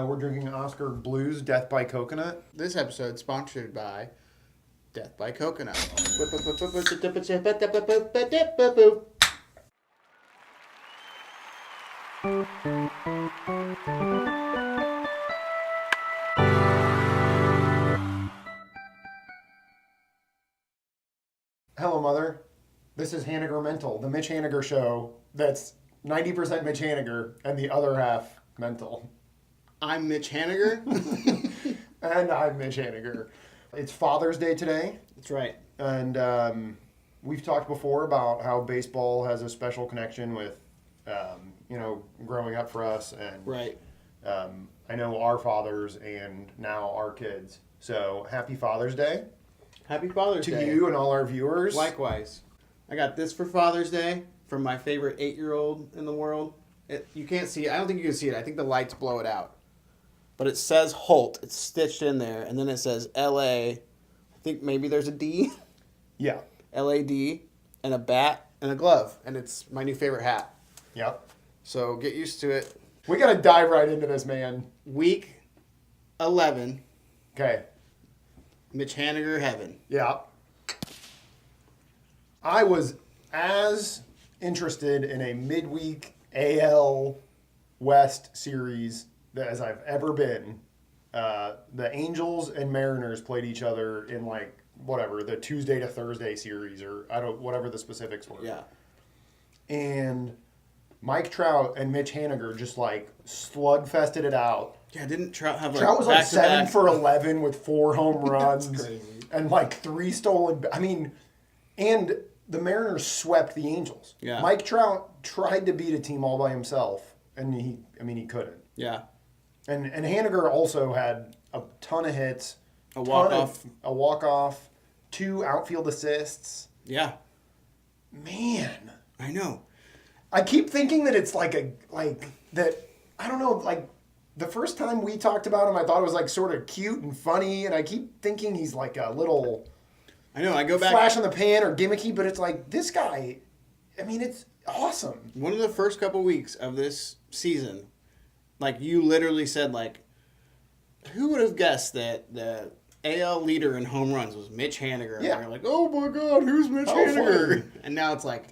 We're drinking Oscar Blues Death by Coconut. This episode sponsored by Death by Coconut. Hello, Mother. This is Haniger Mental, the Mitch Haniger show that's 90% Mitch Haniger and the other half mental. I'm Mitch Haniger. And I'm Mitch Haniger. It's Father's Day today. That's right. And we've talked before about how baseball has a special connection with, growing up for us. And Right. I know our fathers and now our kids. So happy Father's Day. Happy Father's To Day. you and all our viewers. Likewise. I got this for Father's Day from my favorite 8-year-old in the world. You can't see it. I don't think you can see it. I think the lights blow it out. But it says Holt. It's stitched in there. And then it says L.A. I think maybe there's a D. Yeah. L-A-D. And a bat and a glove. And it's my new favorite hat. Yep. So get used to it. We got to dive right into this, man. Week 11. Okay. Mitch Haniger heaven. Yeah. I was as interested in a midweek AL West series as I've ever been. The Angels and Mariners played each other in the Tuesday to Thursday series, or whatever the specifics were. Yeah. And Mike Trout and Mitch Haniger just slugfested it out. Yeah, didn't Trout have Trout was back-to-back? 7 for 11 with 4 home runs. That's crazy. And 3 stolen. And the Mariners swept the Angels. Yeah. Mike Trout tried to beat a team all by himself, and he couldn't. Yeah. And Haniger also had a ton of hits, A walk-off. 2 outfield assists. Yeah. Man, I know. I keep thinking that it's the first time we talked about him, I thought it was sort of cute and funny, and I keep thinking he's a little I know. I go back. flash in the pan or gimmicky, but it's this guy, it's awesome. One of the first couple weeks of this season, you literally said, who would have guessed that the AL leader in home runs was Mitch Haniger? Yeah. And you're like, oh my God, who's Mitch Oh, Haniger? funny. And now it's Mitch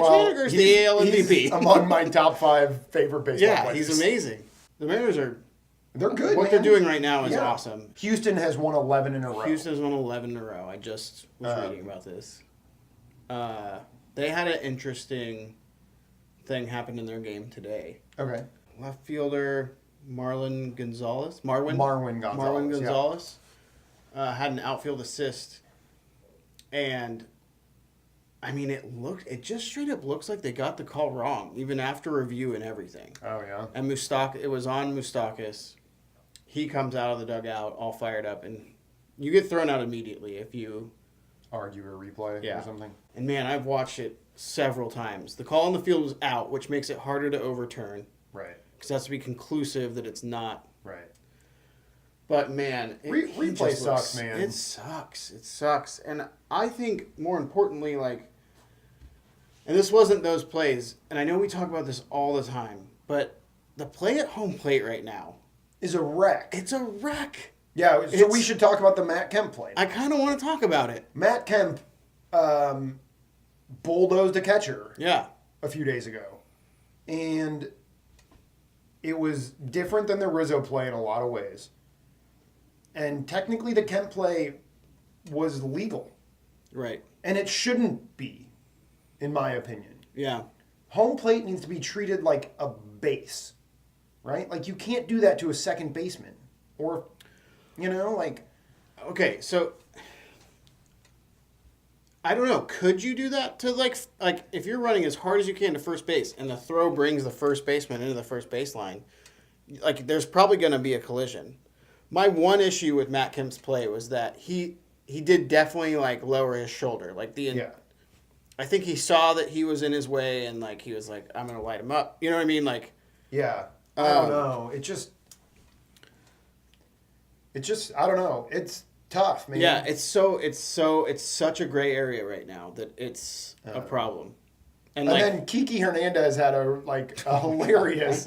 Haniger's the AL MVP. He's among my top 5 favorite baseball Yeah, players. he's amazing. The Mariners They're good, what man. they're doing right now is Yeah. awesome. Houston has won 11 in a row. Houston's won 11 in a row. I just was reading about this. They had an interesting thing happen in their game today. Okay. Left fielder Marwin Gonzalez had an outfield assist, and it just straight up looks like they got the call wrong, even after review and everything. Oh, yeah. And it was on Moustakas. He comes out of the dugout all fired up, and you get thrown out immediately if you Argue a replay or something. And man, I've watched it several times. The call on the field was out, which makes it harder to overturn. Right. Because it has to be conclusive that it's not. Right. But man, replay sucks, man. It sucks. And I think more importantly, and this wasn't those plays, and I know we talk about this all the time, but the play at home plate right now is a wreck. It's a wreck. Yeah, so we should talk about the Matt Kemp play. I kind of want to talk about it. Matt Kemp bulldozed a catcher Yeah. a few days ago. And it was different than the Rizzo play in a lot of ways. And technically the Kemp play was legal. Right. And it shouldn't be, in my opinion. Yeah. Home plate needs to be treated like a base, right? You can't do that to a second baseman. Or, Okay, so I don't know. Could you do that to if you're running as hard as you can to first base and the throw brings the first baseman into the first baseline, there's probably going to be a collision. My one issue with Matt Kemp's play was that he did definitely lower his shoulder. I think he saw that he was in his way and he was I'm going to light him up. You know what I mean? Yeah. I don't know. It just I don't know. It's tough, man. Yeah, it's such a gray area right now that it's a problem. And then Kiki Hernandez had a hilarious.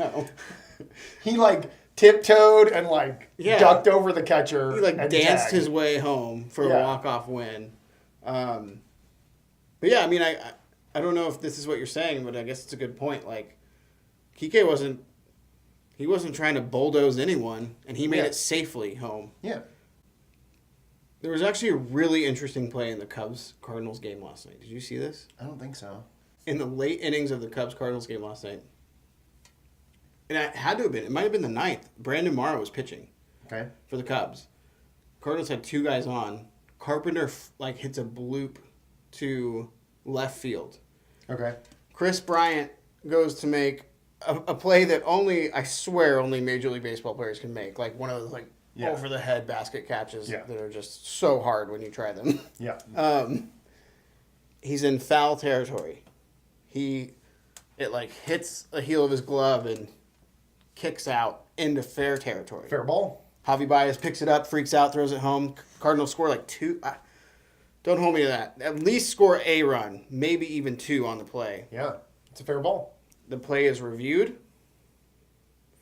He tiptoed and like Yeah. ducked over the catcher. He like and danced tagged. his way home for a Yeah. walk-off win. But yeah, I mean, I don't know if this is what you're saying, but I guess it's a good point. Like, Kike wasn't trying to bulldoze anyone, and he made it safely home. Yeah. There was actually a really interesting play in the Cubs-Cardinals game last night. Did you see this? I don't think so. In the late innings of the Cubs-Cardinals game last night. And it had to have been. It might have been the ninth. Brandon Morrow was pitching Okay. for the Cubs. Cardinals had 2 guys on. Carpenter hits a bloop to left field. Okay. Chris Bryant goes to make a play that I swear only Major League Baseball players can make. Like one of those over the head basket catches that are just so hard when you try them. Yeah. He's in foul territory. It hits the heel of his glove and kicks out into fair territory. Fair ball. Javi Baez picks it up, freaks out, throws it home. Cardinals score 2. Don't hold me to that. At least score a run, maybe even 2 on the play. Yeah. It's a fair ball. The play is reviewed.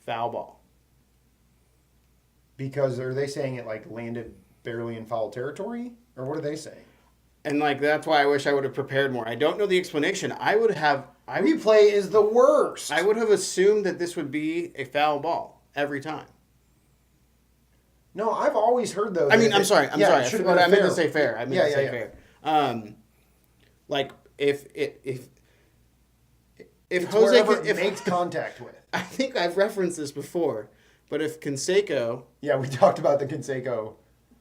Foul ball. Because are they saying it landed barely in foul territory? Or what are they saying? And that's why I wish I would have prepared more. I don't know the explanation. Replay is the worst. I would have assumed that this would be a foul ball every time. No, I've always heard though. I mean, I'm sorry. it should have been I meant fair. to say fair. I meant to say fair. If It's Jose wherever it makes contact with. I think I've referenced this before, but if Canseco Yeah, we talked about the Canseco.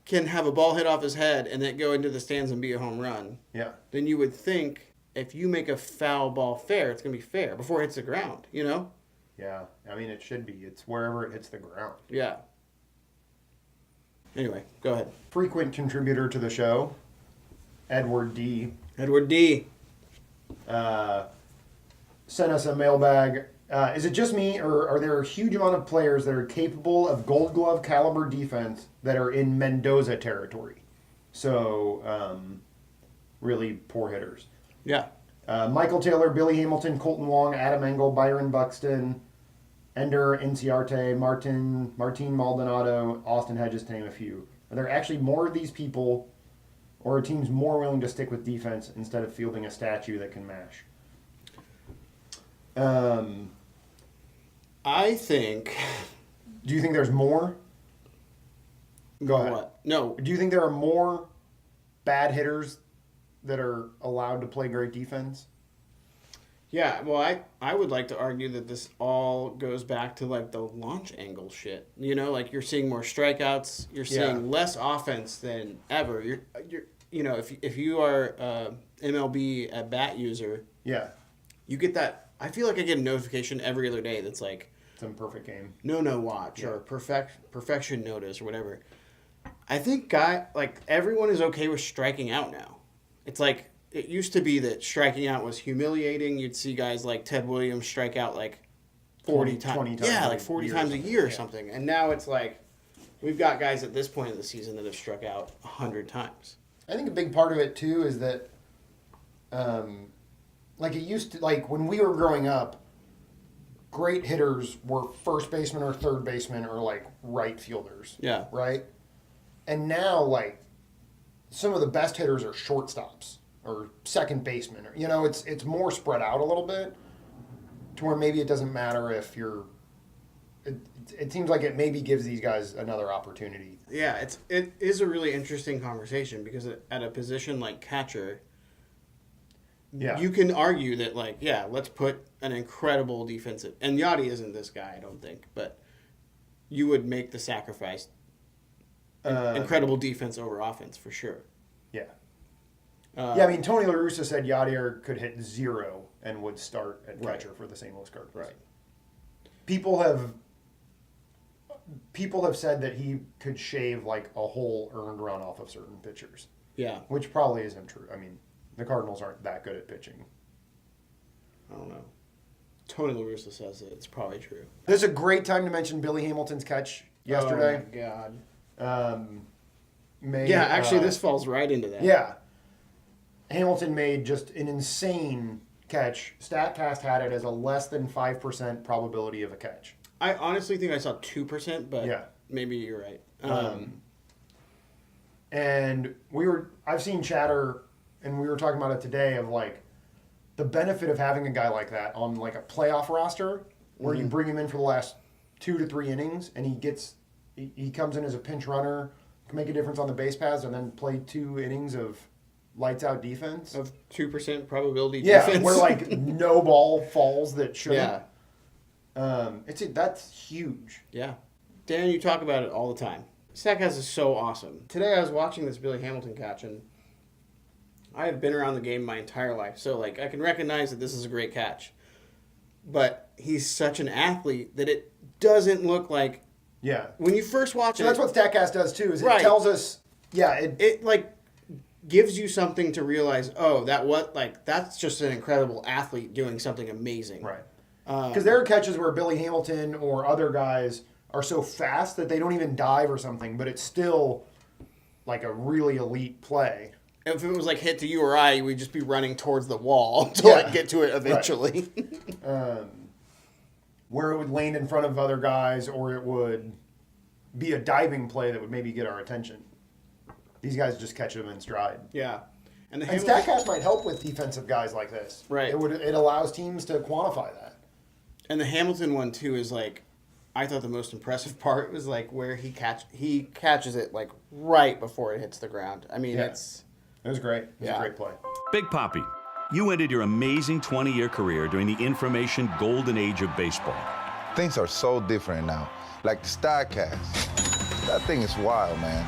can have a ball hit off his head and then go into the stands and be a home run, Yeah. then you would think if you make a foul ball fair, it's going to be fair before it hits the ground, you know? Yeah. I mean, it should be. It's wherever it hits the ground. Yeah. Anyway, go ahead. Frequent contributor to the show, Edward D. Edward D. Sent us a mailbag. Is it just me, or are there a huge amount of players that are capable of Gold Glove caliber defense that are in Mendoza territory? So, really poor hitters. Yeah. Michael Taylor, Billy Hamilton, Colton Wong, Adam Engel, Byron Buxton, Ender Inciarte, Martin Maldonado, Austin Hedges, to name a few. Are there actually more of these people, or are teams more willing to stick with defense instead of fielding a statue that can mash? I think... Do you think there's more? Go ahead. What? No. Do you think there are more bad hitters that are allowed to play great defense? Yeah, well, I would like to argue that this all goes back to the launch angle shit. You know, you're seeing more strikeouts, you're seeing less offense than ever. You're if you are MLB at bat user, Yeah. you get that. I feel like I get a notification every other day that's Some perfect game. no watch or perfection notice or whatever. I think everyone is okay with striking out now. It's it used to be that striking out was humiliating. You'd see guys like Ted Williams strike out 40 times. 20 times. Yeah, 40 times a year or something. And now it's we've got guys at this point of the season that have struck out 100 times. I think a big part of it too is that, it used to, when we were growing up, great hitters were first baseman or third baseman or right fielders. Yeah. Right? And now, some of the best hitters are shortstops or second baseman. Or, it's more spread out a little bit to where maybe it doesn't matter if you're. It seems like it maybe gives these guys another opportunity. Yeah, it is a really interesting conversation because at a position like catcher, you can argue that let's put an incredible defensive, and Yachty isn't this guy, I don't think, but you would make the sacrifice. Incredible defense over offense for sure. Yeah. I mean, Tony La Russa said Yadier could hit 0 and would start at catcher for the St. Louis Cardinals. Right. People have said that he could shave a whole earned run off of certain pitchers. Yeah. Which probably isn't true. I mean, the Cardinals aren't that good at pitching. I don't know. Tony La Russa says that it's probably true. This is a great time to mention Billy Hamilton's catch yesterday. Oh, my God. This falls right into that. Yeah. Hamilton made just an insane catch. Statcast had it as a less than 5% probability of a catch. I honestly think I saw 2%, but Yeah. maybe you're right. And I've seen chatter, and we were talking about it today, of like the benefit of having a guy like that on like a playoff roster where you bring him in for the last 2 to 3 innings and he comes in as a pinch runner, can make a difference on the base paths, and then play 2 innings of lights out defense. Of 2% probability Yeah, defense. where like no ball falls that shouldn't. Yeah. That's huge. Yeah. Dan, you talk about it all the time. Statcast is so awesome. Today I was watching this Billy Hamilton catch, and I have been around the game my entire life, so like I can recognize that this is a great catch. But he's such an athlete that it doesn't look like Yeah. when you first watch So it. that's what Statcast does too, is it Right. tells us, It like gives you something to realize, that's just an incredible athlete doing something amazing. right. Because there are catches where Billy Hamilton or other guys are so fast that they don't even dive or something, but it's still like a really elite play. If it was like hit to you or I, we'd just be running towards the wall to Yeah. like get to it eventually. Where it would land in front of other guys, or it would be a diving play that would maybe get our attention. These guys just catch them in stride. Yeah. And the And Hamilton, Statcast might help with defensive guys like this. Right. It allows teams to quantify that. and the Hamilton one too is like, I thought the most impressive part was like where he catches it like right before it hits the ground. I mean, Yeah. it's It was great. It was Yeah. a great play. Big Poppy, you ended your amazing 20-year career during the information golden age of baseball. Things are so different now. Like the Statcast. That thing is wild, man.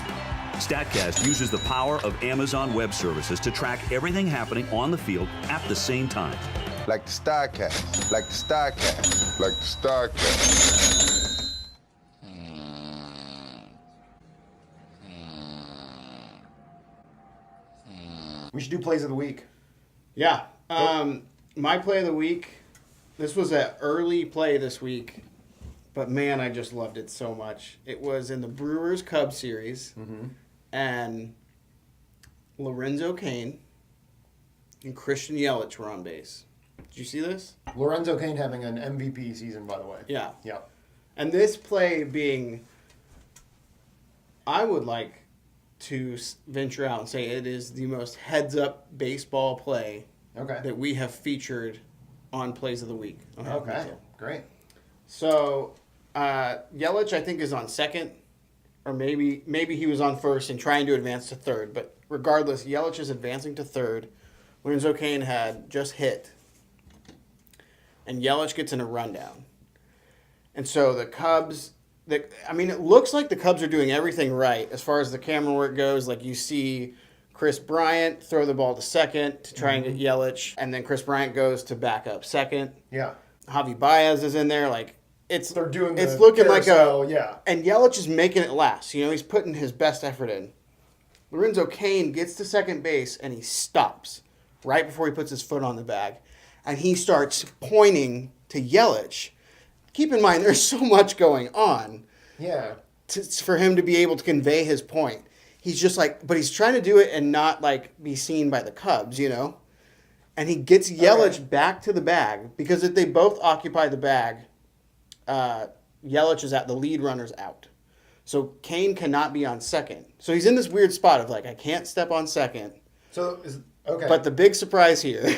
Statcast uses the power of Amazon Web Services to track everything happening on the field at the same time. Like the Statcast. Like the Statcast. Like the Statcast. We should do plays of the week. yeah. My play of the week. This was an early play this week, but man, I just loved it so much. It was in the Brewers Cubs series, and Lorenzo Cain and Christian Yelich were on base. Did you see this? Lorenzo Cain having an MVP season, by the way. Yeah. Yeah. And this play being, I would like to venture out and say it is the most heads-up baseball play Okay. that we have featured on Plays of the Week. Okay. Great. So, Yelich, I think, is on second, or maybe he was on first and trying to advance to third. But regardless, Yelich is advancing to third. Lorenzo Cain had just hit, and Yelich gets in a rundown. And so the Cubs, it looks like the Cubs are doing everything right as far as the camera work goes. Like you see Chris Bryant throw the ball to second to try and get Yelich, and then Chris Bryant goes to back up second. Yeah. Javi Baez is in there. Like it's They're doing it's the looking carousel, like a yeah. And Yelich is making it last. You know, he's putting his best effort in. Lorenzo Cain gets to second base and he stops right before he puts his foot on the bag, and he starts pointing to Yelich. Keep in mind, there's so much going on Yeah. for him to be able to convey his point. He's just like, but he's trying to do it and not like be seen by the Cubs, you know? And he gets Yelich back to the bag because if they both occupy the bag, Yelich is out, the lead runner's out. So Cain cannot be on second. So he's in this weird spot of like, I can't step on second. So okay. But the big surprise here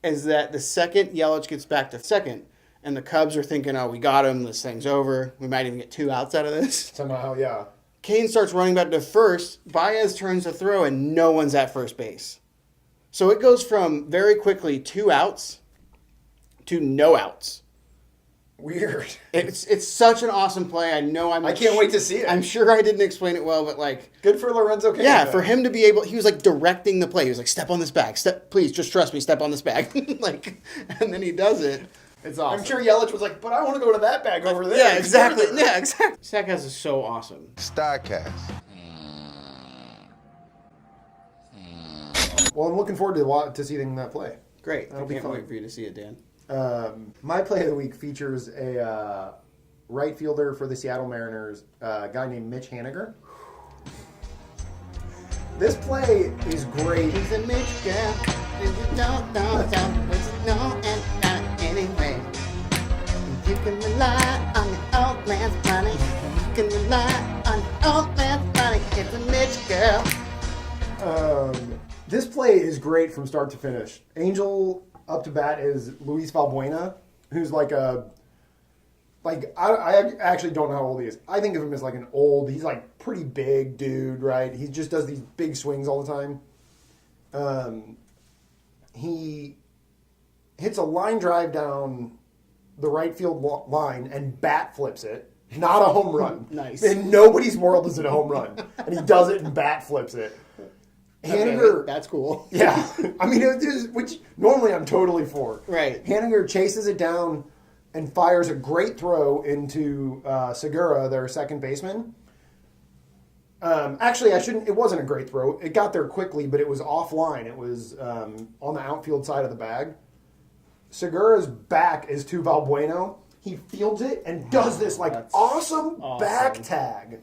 is that the second Yelich gets back to second, and the Cubs are thinking, oh, we got him, this thing's over. We might even get 2 outs out of this. somehow, yeah. Cain starts running back to first. Baez turns to throw, and no one's at first base. So it goes from very quickly 2 outs to no outs. Weird. It's such an awesome play. I can't wait to see it. I'm sure I didn't explain it well, but like, Good for Lorenzo Cain. yeah, though. for him to be able, he was like directing the play. He was like, step on this bag. Please, just trust me. Step on this bag. Like, and then he does it. It's awesome. I'm sure Yelich was like, but I want to go to that bag over there. Yeah, exactly. Yeah, exactly. Statcast is so awesome. Statcast. Well, I'm looking forward to seeing that play. Great. That'll I be can't fun. wait for you to see it, Dan. My play of the week features a right fielder for the Seattle Mariners, a guy named Mitch Haniger. This play is great. He's a Mitch guy. Anyway. You can rely on the old man's money. You can rely on the old man's money. It's a Mitch girl. This play is great from start to finish. Angel up to bat is Luis Valbuena, who's I actually don't know how old he is. I think of him as like an old, he's like pretty big dude, right? He just does these big swings all the time. He hits a line drive down the right field line and bat flips it. Not a home run. Nice. In nobody's world is it a home run. And he does it and bat flips it. Haniger, Okay, that's cool. yeah. I mean, which normally I'm totally for. Right. Haniger chases it down and fires a great throw into Segura, their second baseman. Actually, it wasn't a great throw. It got there quickly, but it was offline. It was on the outfield side of the bag. Segura's back is to Valbuena. He fields it and does this awesome back tag.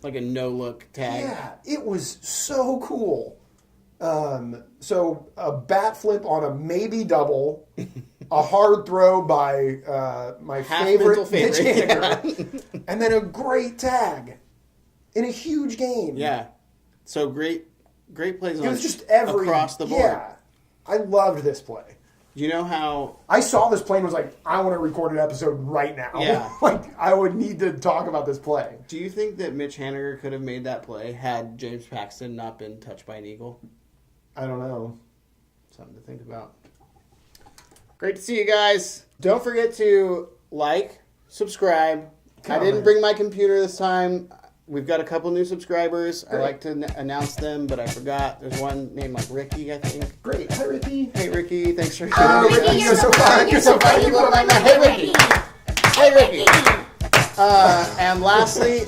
Like a no-look tag. Yeah, it was so cool. So a bat flip on a maybe double, a hard throw by my favorite Mitch Haniger, and then a great tag in a huge game. Yeah. So great plays It was just across the board. Yeah, I loved this play. You know how I saw this play and was like, I want to record an episode right now. Yeah. I would need to talk about this play. Do you think that Mitch Haniger could have made that play had James Paxton not been touched by an eagle? I don't know. Something to think about. Great to see you guys. Don't forget to like, subscribe. I didn't bring my computer this time. We've got a couple new subscribers. Great. I like to announce them, but I forgot. There's one named like Ricky, I think. Great. Hi, Ricky. Hey, Ricky. Thanks for Oh, Ricky, you're so fun. You're so fun. You look like my Hey, Ricky. Hey, Ricky. And lastly,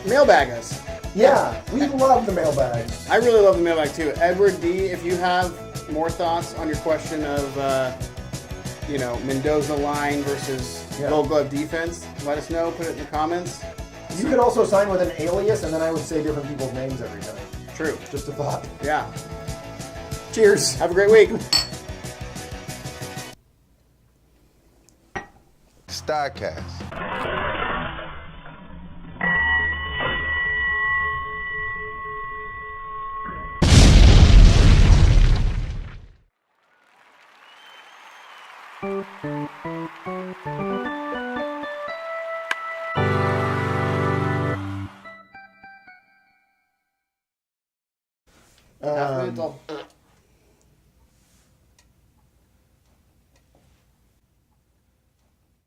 mailbag us. Yeah, we love the mailbag. I really love the mailbag too. Edward D, if you have more thoughts on your question of, Mendoza line versus Gold Glove defense, let us know. Put it in the comments. You could also sign with an alias, and then I would say different people's names every time. True. Just a thought. Yeah. Cheers. Have a great week. Statcast. Half mental.